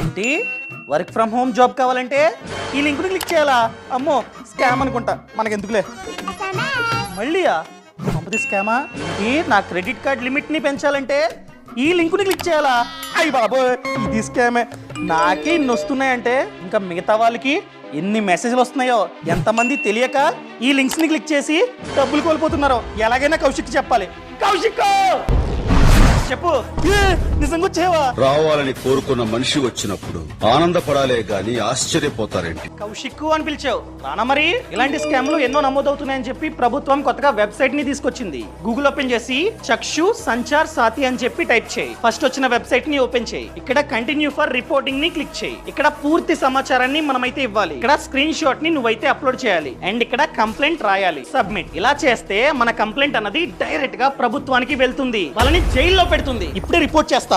ఏంటి work from home job కావాలంటే ఈ లింక్ని క్లిక్ చేయాలా? అమ్మో స్కామ్ అనుకుంటా, మనకెందుకులే. మళ్ళీయా పంపది స్కామా? ఏంటి నా క్రెడిట్ కార్డ్ లిమిట్ని పెంచాలంటే ఈ లింకుని క్లిక్ చేయాలా? అయ్యి బాబోయ్ ఇది స్కామే. నాకే ఇన్ని వస్తున్నాయంటే ఇంకా మిగతా వాళ్ళకి ఎన్ని మెసేజ్లు వస్తున్నాయో ఎంతమంది తెలియక ఈ లింక్స్ని క్లిక్ చేసి డబ్బులు కోల్పోతున్నారో. ఎలాగైనా కౌశిక్ చెప్పాలి. కౌశిక్ చెప్పు, నిజంగా వచ్చేవా? రావాలని కోరుకున్న మనిషి వచ్చినప్పుడు ఆనందపడాలే గాని ఆశ్చర్యపోతారేంటి? కౌశిక్ అని పిలిచావు రానా? మరి ఇలాంటి స్కామ్లు ఎన్నో నమోదవుతున్నాయని చెప్పి ప్రభుత్వం కొత్తగా వెబ్సైట్ ని తీసుకొచ్చింది. గూగుల్ ఓపెన్ చేసి చక్షు సంచార్ సాతి అని చెప్పి టైప్ చేయి. ఫస్ట్ వచ్చిన వెబ్సైట్ ని ఓపెన్ చేయి. ఇక్కడ కంటిన్యూ ఫర్ రిపోర్టింగ్ ని క్లిక్ చేయి. ఇక్కడ పూర్తి సమాచారాన్ని మనమైతే ఇవ్వాలి. ఇక్కడ స్క్రీన్ షాట్ ని నువ్వైతే అప్లోడ్ చేయాలి అండ్ ఇక్కడ కంప్లైంట్ రాయాలి, సబ్మిట్. ఇలా చేస్తే మన కంప్లైంట్ అన్నది డైరెక్ట్ గా ప్రభుత్వానికి వెళ్తుంది, వాళ్ళని జైల్లో పెడుతుంది. ఇప్పుడే రిపోర్ట్ చేస్తా.